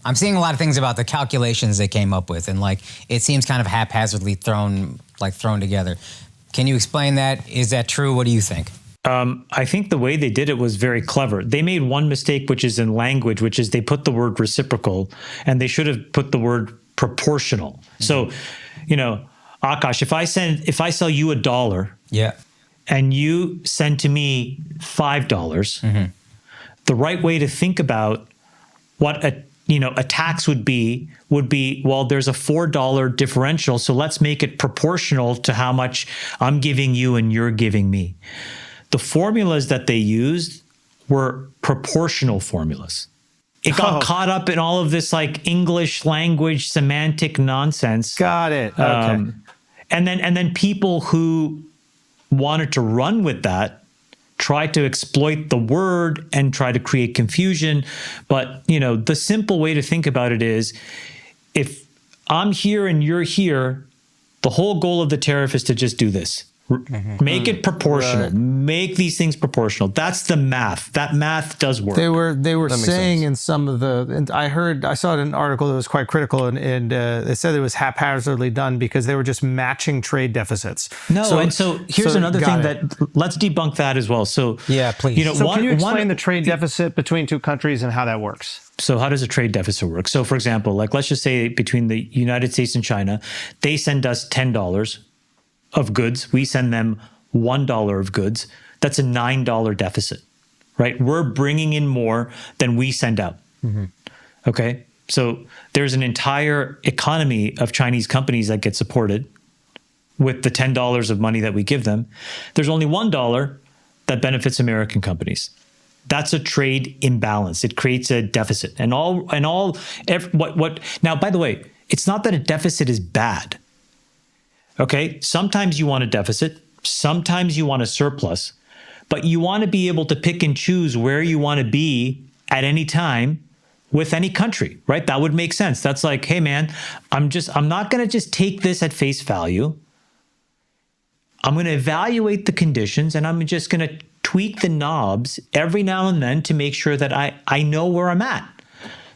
I'm seeing a lot of things about the calculations they came up with, and like it seems kind of haphazardly thrown together. Can you explain that? Is that true? What do you think? I think the way they did it was very clever. They made one mistake, which is in language, which is they put the word reciprocal, and they should have put the word proportional. Mm-hmm. So, Akash, if I sell you $1, yeah, and you send to me $5, mm-hmm. the right way to think about what a tax would be, well, there's a $4 differential, so let's make it proportional to how much I'm giving you and you're giving me. The formulas that they used were proportional formulas. It got caught up in all of this like English language semantic nonsense. Got it. Okay. And then people who wanted to run with that try to exploit the word and try to create confusion. But, the simple way to think about it is if I'm here and you're here, the whole goal of the tariff is to just do this. Mm-hmm. Make it proportional. Right. Make these things proportional. That's the math. That math does work. They were saying in some of and I saw an article that was quite critical, and they said it was haphazardly done because they were just matching trade deficits. No, so here's another thing let's debunk that as well. So yeah, please. Can you explain the trade deficit between two countries and how that works? So how does a trade deficit work? So for example, like let's just say between the United States and China, they send us $10 of goods. We send them $1 of goods. That's a $9 deficit, right? We're bringing in more than we send out. Mm-hmm. Okay. So there's an entire economy of Chinese companies that get supported with the $10 of money that we give them. There's only $1 that benefits American companies. That's a trade imbalance. It creates a deficit. Now, by the way, it's not that a deficit is bad. Okay, sometimes you want a deficit, sometimes you want a surplus, but you want to be able to pick and choose where you want to be at any time with any country, right? That would make sense. That's like, hey man, I'm not going to just take this at face value. I'm going to evaluate the conditions and I'm just going to tweak the knobs every now and then to make sure that I know where I'm at.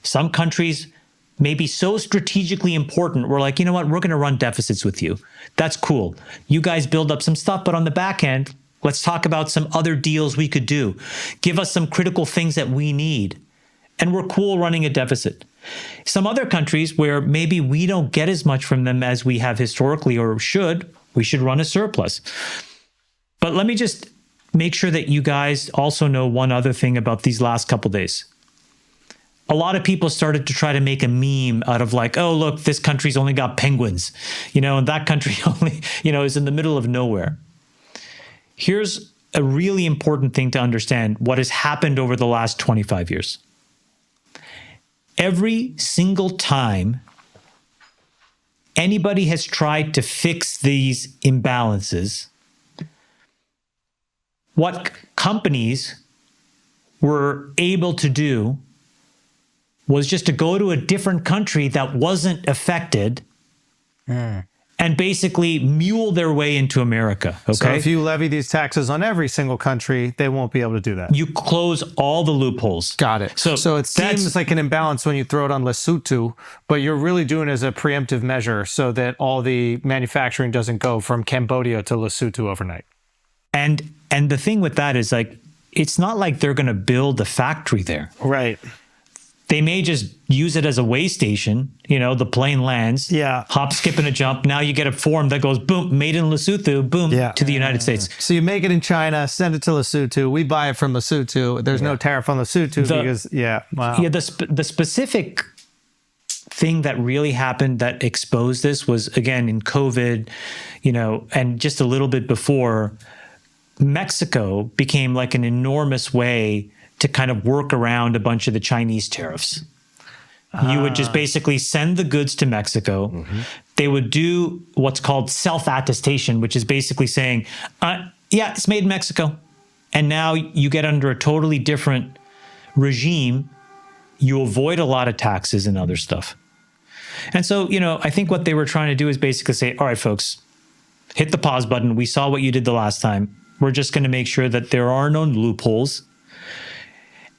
Some countries may be so strategically important, we're like, you know what, we're going to run deficits with you. That's cool. You guys build up some stuff, but on the back end, let's talk about some other deals we could do. Give us some critical things that we need. And we're cool running a deficit. Some other countries where maybe we don't get as much from them as we have historically or we should run a surplus. But let me just make sure that you guys also know one other thing about these last couple days. A lot of people started to try to make a meme out of like, oh, look, this country's only got penguins, and that country only, is in the middle of nowhere. Here's a really important thing to understand what has happened over the last 25 years. Every single time anybody has tried to fix these imbalances, what companies were able to do was just to go to a different country that wasn't affected and basically mule their way into America. Okay. So if you levy these taxes on every single country, they won't be able to do that. You close all the loopholes. Got it. So it seems like an imbalance when you throw it on Lesotho, but you're really doing it as a preemptive measure so that all the manufacturing doesn't go from Cambodia to Lesotho overnight. And the thing with that is like, it's not like they're going to build a factory there. Right. They may just use it as a way station, the plane lands, hop, skip, and a jump. Now you get a form that goes, boom, made in Lesotho, boom, to the United States. So you make it in China, send it to Lesotho. We buy it from Lesotho. There's no tariff on Lesotho because, wow. Yeah, the specific thing that really happened that exposed this was, again, in COVID, and just a little bit before, Mexico became like an enormous way to kind of work around a bunch of the Chinese tariffs. You would just basically send the goods to Mexico. Mm-hmm. They would do what's called self-attestation, which is basically saying, it's made in Mexico. And now you get under a totally different regime. You avoid a lot of taxes and other stuff. And so, I think what they were trying to do is basically say, all right, folks, hit the pause button. We saw what you did the last time. We're just going to make sure that there are no loopholes.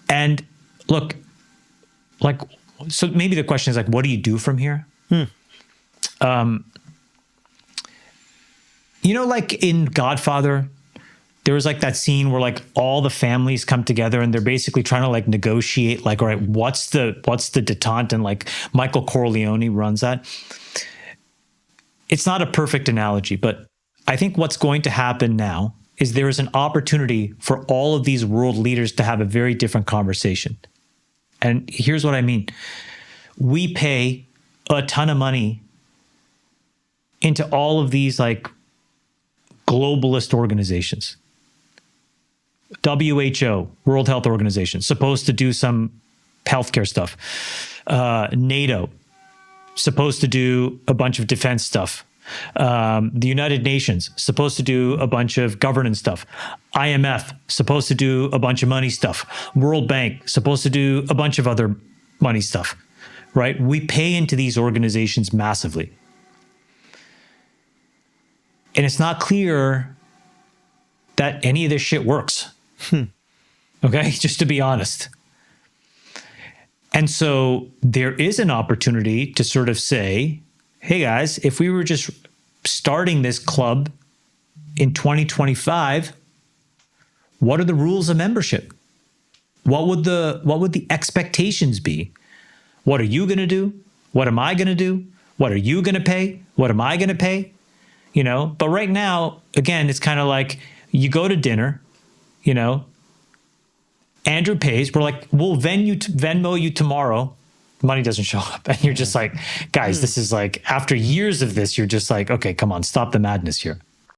And look, like So maybe the question is like, what do you do from here? Like in Godfather, there was like that scene where like all the families come together and they're basically trying to like negotiate, like, all right, what's the detente? And like Michael Corleone runs that. It's not a perfect analogy, but I think what's going to happen now is there is an opportunity for all of these world leaders to have a very different conversation. And here's what I mean. We pay a ton of money into all of these like globalist organizations. WHO, World Health Organization, supposed to do some healthcare stuff. NATO, supposed to do a bunch of defense stuff. The United Nations, supposed to do a bunch of governance stuff. IMF, supposed to do a bunch of money stuff. World Bank, supposed to do a bunch of other money stuff, right? We pay into these organizations massively. And it's not clear that any of this shit works. Okay, just to be honest. And so there is an opportunity to sort of say, hey guys, if we were just starting this club in 2025, what are the rules of membership? What would the expectations be? What are you going to do? What am I going to do? What are you going to pay? What am I going to pay? But right now, again, it's kind of like you go to dinner, Andrew pays. We're like, we'll Venmo you tomorrow. Money doesn't show up. And you're just like, guys, this is like, after years of this, you're just like, okay, come on, stop the madness here.